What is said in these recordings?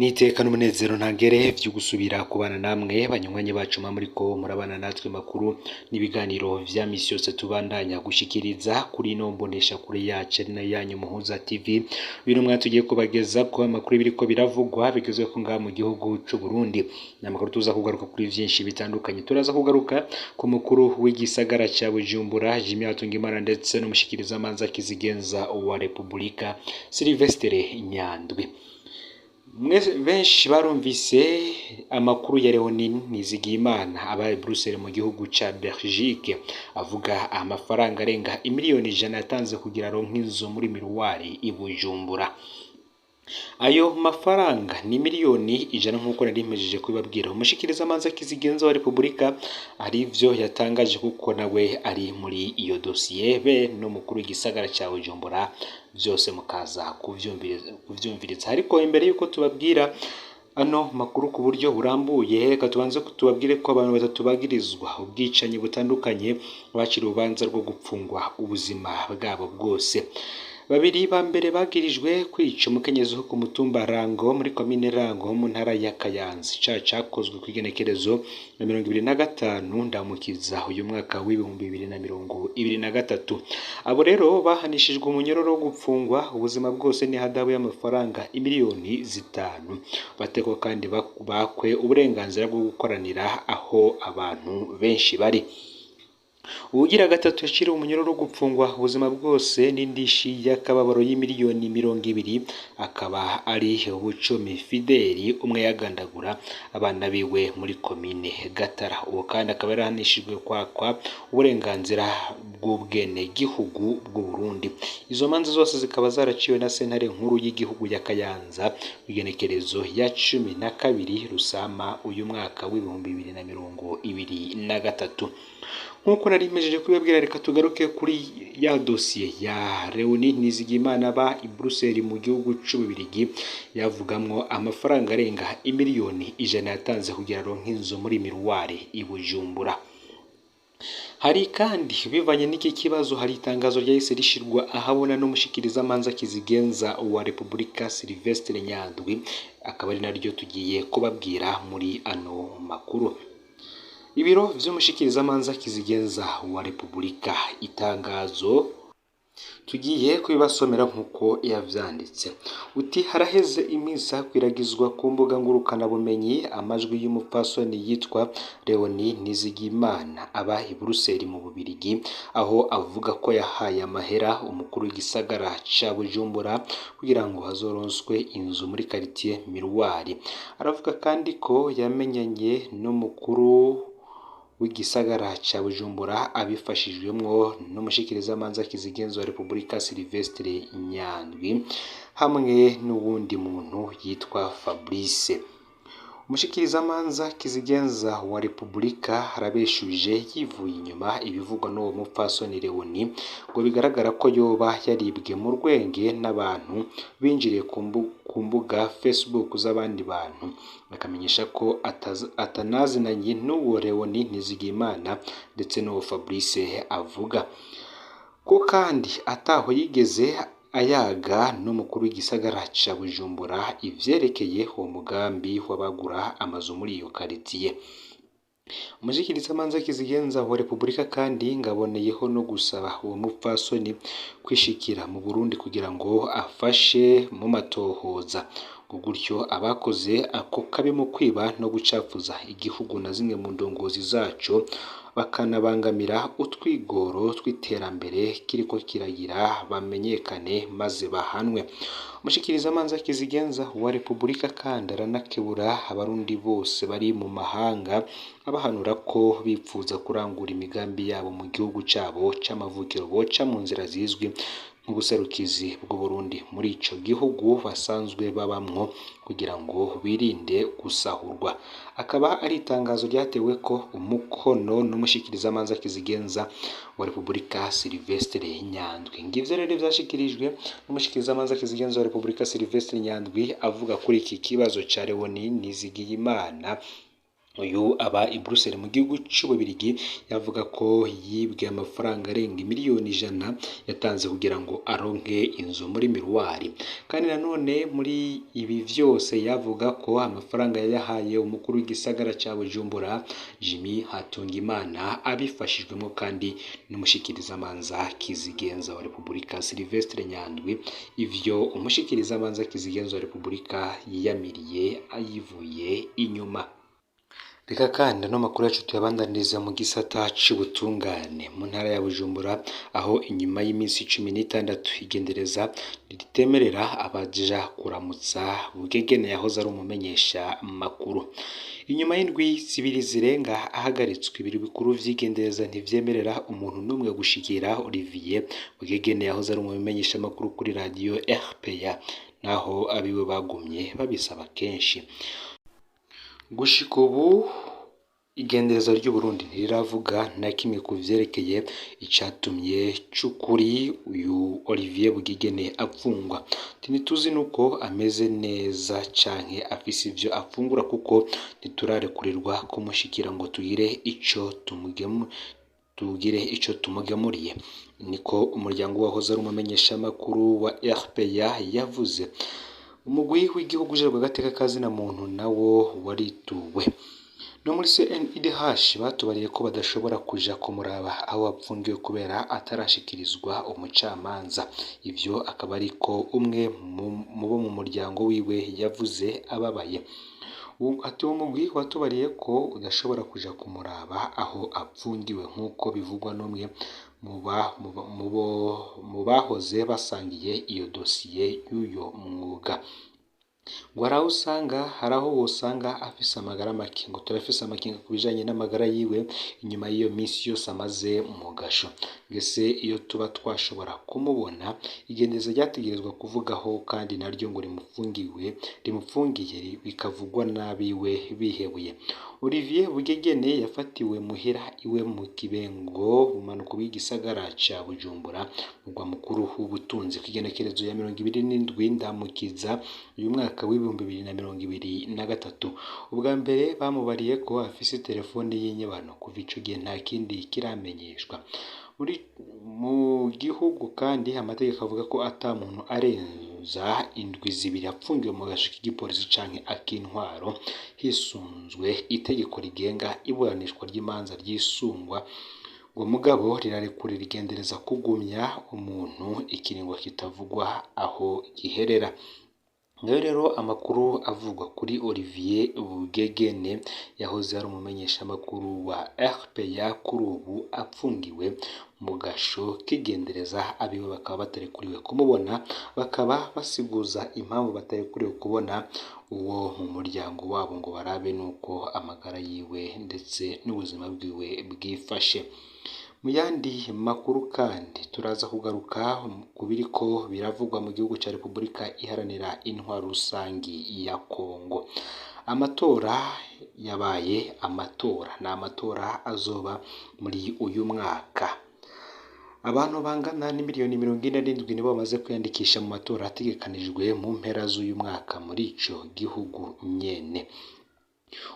Niteka n'umunezero ntangere vyo gusubira kubana namwe banywanyi bacu muriko murabana natwe makuru n'ibiganiro vya misi yose tubandanya gushikiriza kuri ino mbonesha kure yacu na yanyu Muhuza TV. Bino mwatugiye kubageza ko amakuru biriko biravugwa bigezwe ko ngaha mu gihugu c'u Burundi. Namakuru tuza kugaruka kuri vyinshi bitandukanye. Turaza kugaruka ku mukuru w'igisagara ca Bujumbura Jimmy Hatungimana ndetse n'umushikiriza manza kizigenza wa Republika Sylvestre Nyandwi. Benshi barumvise amakuru ya Leonine Nizigiyimana abaye Bruxelles mu gihugu ca Belgique avuga amafaranga arenga imiliyoni 100 yatanze kugira aronke inzu muri Miruwari i Bujumbura. Ayo mafaranga ni miliyoni 100 nkuko narimejeje kubabwira. Umushikiriza manza kizigenza wa Republika arivyo yatangaje kuko nawe ari muri iyo dossier be no mukuru w'igisagara ca Bujumbura vyose mukaza kuvyumviriza. Ariko imbere yuko tubabwira ano makuru ku buryo burambuye, reka tubanze tubabwire ko abantu batatu bagirizwa ubwicanyi butandukanye bacira urubanza rwo gupfungwa ubuzima bwabo bwose. Babiri ba mbere bagirijwe kwica umukenyezi wo ku mutumba Rango muri komine Rango mu ntara ya Kayanza. Cakozwe kwigenekerezo na 2025 ndamukiza uyu mwaka w'2023. Abo rero bahanishijwe umunyororo wo gupfungwa ubuzima bwose ni hadabu y'amafaranga imiliyoni 5. Bateko kandi bakwe uburenganzira bwo gukoranira aho abantu benshi bari. Ugira gatatu yashiriwe umunyororo wo gupfungwa ubuzima bwose n'indishi y'akababaro y'imiliyoni 200 akaba ari Bucumi Fideli umwe yagandagura abana biwe muri komine Gatara. Uwo kandi akaba yarahanishijwe kwakwa uburenganzira bw'ubwene gihugu bw'u Burundi. Izo manza zose zikaba zaraciwe na sentare nkuru y'igihugu ya Kayanza igenekerezo ya 12 Rusama uyu mwaka w'2023. Nkuko narimejeje kubabwira, reka tugaruke kuri ya dossier ya Leonine Nizigiyimana ba i Bruxelles mu gihugu c'Ububirigi yavugamwo amafaranga arenga imiliyoni 100 yatanze kugira aronke inzu muri Miruwari i Bujumbura. Hari kandi bivanye n'iki kibazo, hari itangazo ryahise rishirwa ahabona n'umushikiriza manza kizigenza wa Republika Sylvestre Nyandwi, akaba ari naryo tugiye kubabwira muri ano makuru. Ibiro vy'umushikiriza manza kizigenza wa Republika itangazo tugiye kubibasomera nkuko yavyanditse. Uti haraheze iminsi hakwiragizwa ku mbuga ngurukana bumenyi amajwi y'umupfasoni yitwa Leonine Nizigiyimana aba i Bruxelles mu Bubirigi, aho avuga ko yahaye amahera umukuru w'igisagara ca Bujumbura kugira ngo hazoronswe inzu muri quartier Miruwari. Aravuga kandi ko yamenyanye n'umukuru w'igisagara ca Bujumbura abifashijwemwo n'umushikiriza manza kizigenza wa Republika Sylvestre Nyandwi hamwe n'uwundi muntu yitwa Fabrice. Umushikiriza manza kizigenza wa Republika arabeshuje yivuye inyuma ibivugwa n'uwo mupfasoni Leoni ngo bigaragara ko yoba yaribwe mu rwenge n'abantu binjiriye ku mbuga Facebook z'abandi bantu, bakamenyesha ko atanazinanye n'uwo Leonine Nizigiyimana ndetse n'uwo Fabrice avuga ko kandi ataho yigeze ayaga n'umukuru w'igisagara ca Bujumbura ivyerekeye uwo mugambi w'abagura amazu muri iyo quartier. Umushikiriza manza kizigenza wa Republika kandi ngaboneyeho no gusaba uwo mupfasoni kwishikira mu Burundi kugira ngo afashe mu matohoza, gutyo abakoze ako kabi mu kwiba no gucafuza igihugu na zimwe mu ndongozi zaco bakanabangamira utwigoro tw'iterambere kiriko kiragira bamenyekane maze bahanwe. Umushikiriza manza kizigenza wa Republika kandi aranakebura abarundi bose bari mu mahanga abahanura ko bipfuza kurangura imigambi yabo mu gihugu cabo c'amavukiro boca mu nzira zizwi nk'ubuserukizi bw'u Burundi muri ico gihugu basanzwe babamwo kugira ngo birinde gusahurwa. Akaba ari itangazo ryatewe ko umukono n'umushikiriza manza kizigenza wa Republika Sylvestre Nyandwi. Ngivyo rero vyashikirijwe n'umushikiriza manza kizigenza wa Republika Sylvestre Nyandwi avuga kuri iki kibazo ca Leonine Nizigiyimana uyu aba i Bruxelles mu gihugu c'Ububirigi yavuga ko yibwe amafaranga arenga miliyoni 100 yatanze kugira ngo aronke inzu muri Miruwari. Kandi nanone muri ibi vyose yavuga ko amafaranga yayahaye umukuru w'igisagara ca Bujumbura Jimmy Hatungimana abifashijwemo kandi n'umushikirizamanza kizigenza wa Repubulika Sylvestre Nyandwi. Ivyo umushikirizamanza kizigenza wa Repubulika yiyamiriye ayivuye inyuma. Reka kandi no makuru yacu tuyabandaniriza mu gisata c'ubutungane mu ntara ya Bujumbura, aho inyuma y'iminsi 16 igendereza ritemerera abaja kuramutsa Bugegene yahoze ari umumenyesha makuru. Inyuma y'indwi zibiri zirenga ahagaritswe ibiri bikuru vy'igendereza ntivyemerera umuntu n'umwe gushikira Olivier Bugegene yahoze ari umumenyesha makuru kuri radio RPA, naho abiwe bagumye babisaba kenshi. Gushika ubu igendereza ry'u Burundi ntiriravuga na kimwe ku vyerekeye icatumye c'ukuri uyu Olivier Bugegene apfungwa. Ntituzi nuko ameze neza canke afise ivyo afungura kuko ntiturarekurirwa kumushikira ngo tugire ico tumugemuriye, niko umuryango wahoze ari umumenyesha makuru wa RPA yavuze. Umugwi w'igihugu ujejwe agateka kazina muntu nawo warituwe. No muri CNIDH batubariye ko badashobora kuja kumuraba aho apfungiwe kubera atarashikirizwa umucamanza. Ivyo akaba ariko umwe mu bo mu muryango wiwe yavuze ababaye. Ati uwo mugwi watubariye ko udashobora kuja kumuraba aho apfungiwe nk'uko bivugwa n'umwe mu bahoze basangiye iyo dosiye y'uyo mwuga. Gwaraho usanga haraho wosanga afise amagara make, ngo turafise amakenga kubijanye n'amagara yiwe inyuma y'iyo minsi yose amaze mu gasho. Ngese iyo tuba twashobora kumubona igendeza ryategerezwa kuvugaho kandi naryo ngo rimupfungiye bikavugwa nabiwe bihebuye. Olivier Bugegene yafatiwe muhira iwe mu Kibengo umanuko w'igisagara ca Bujumbura mugwa mukuru w'ubutunzi kw'igenekerezo ya 27 Ndamukiza uyu mwaka w'2023. Ubwa mbere bamubariye ko afise telefone y'inyebano, kuva ico gihe nta kindi kiramenyeshwa. Mu gihugu kandi amategeko avuga ko ata muntu arenza indwi zibiri apfungiwe mu gasho k'igipolisi canke ak'intwaro hisunzwe itegeko rigenga iburanishwa ry'imanza ryisungwa. Ngo mugabo rirarekurira igendereza kugumya umuntu ikiringo kitavugwa aho giherera. Ngayo rero amakuru avugwa kuri Olivier Bugegene yahoze ari umumenyesha makuru wa RPA kuri ubu apfungiwe mu gasho k'igendereza, abiwe bakaba batarekuriwe kumubona, bakaba basiguza impamvu batarekuriwe kubona uwo mu muryango wabo ngo barabe nuko amagara yiwe ndetse n'ubuzima bwiwe bwifashe. Mu yandi makuru kandi turaza kugaruka ku biriko biravugwa mu gihugu ca Repubulika iharanira intwaro rusangi ya Kongo. Amatora yabaye n'amatora azoba muri uyu mwaka. Abantu bangana n'imiliyoni 47 nibo bamaze kwiyandikisha mu matora ategekanijwe mu mpera z'uyu mwaka muri ico gihugu nyene.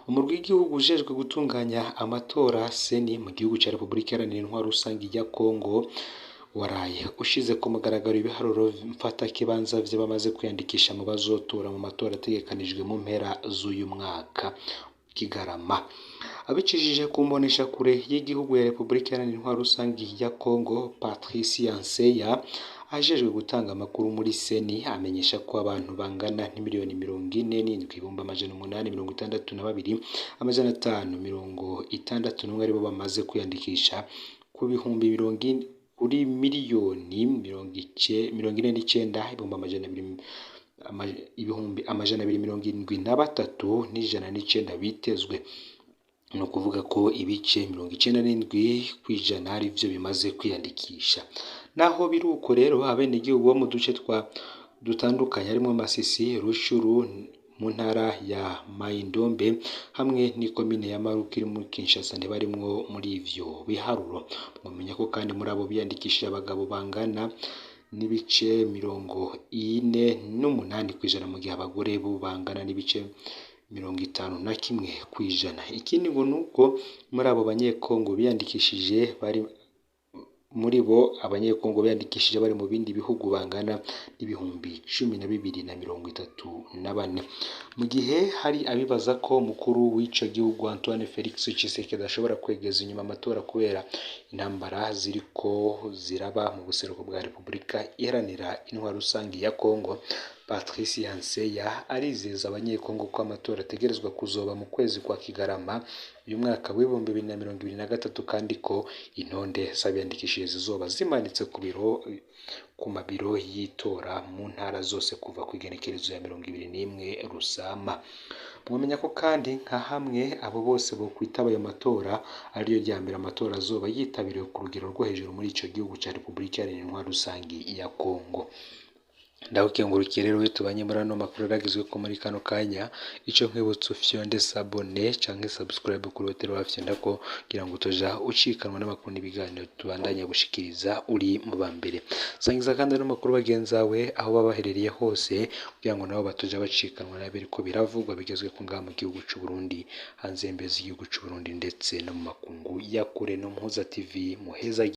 Umurwi w'igihugu ujejwe gutunganya amatora seni mu gihugu ca Repubulika iharanira intwaro rusangi ya Kongo waraye ushize ku mugaragaro ibiharuro mfata kibanza vy'abamaze kwiyandikisha mu bazotora mu matora ategekanijwe mu mpera z'uyu mwaka Kigarama. Abicishije ku mbonesha kure y'igihugu ya Repubulika iharanira intwaro rusangi ya Kongo, Patricia Nseya ajejwe gutanga amakuru muri seni amenyesha ko abantu bangana n'imiliyoni 47,862,561 aribo bamaze kwiyandikisha ku bihumbi kuri miliyoni 49,273,109 bitezwe. No kuvuga ko ibice 97% ari byo bimaze kwiyandikisha. Naho biruko rero abenegihugu bo mu duce dutandukanye harimo Masisi, Rushuru mu ntara ya Mai-Ndombe hamwe n'ikomine ya Maruki iri muri Kinshasa ntibarimwo muri ivyo biharuro. Mwamenya ko kandi muri abo biyandikishije abagabo bangana n'ibice 48% mu gihe abagore bo bangana n'ibice 51 kw'ijana. Ikindi ngo nuko muri abo banyekongo biyandikishije muri bo abanyekongo biyandikishije bari mu bindi bihugu bangana n'ibihumbi 12,034. Mu gihe hari abibaza ko mukuru w'ico gihugu Antoine Felix Tshisekedi ashobora kwegeza inyuma amatora kubera intambara ziriko ziraba mu buseruko bwa Repubulika Iharanira Intwaro Rusangi ya Kongo, Patrice Yanseya arizeza abanyekongo ko amatora ategerezwa kuzoba mu kwezi kwa Kigarama uyu mwaka w'ibihumbi 2023 kandi ko intonde z'abiyandikishije zizoba zimanitse ku mabiro y'itora mu ntara zose kuva ku igenekerezo ya 21 Rusama. Mwamenya ko kandi nka hamwe abo bose bo kwitaba ayo matora ariyo rya mbere amatora azoba yitabiriwe ku rugero rwo hejuru muri ico gihugu ca Repubulika Iharanira Intwaro Rusangi ya Kongo. Ndagukengurukiye rero tubanye muri ano makuru ragizwe ko muri kano kanya ico nkwibutsa ufyonde sabone canke subscribe kuri hoteli wafyonda ko kugira ngo utoja ucikanwa n'amakuru n'ibiganiro tubandanya gushikiriza uri mu bambere. Sangiza kandi ano makuru bagenzawe aho baba baherereye hose kugira ngo nabo batoja bacikanwa n'abiriko biravugwa bigezwe ku ngaha mu gihugu c'u Burundi, hanze y'imbibe z'igihugu c'u Burundi ndetse no mu makungu ya kure no Muhuza TV muheza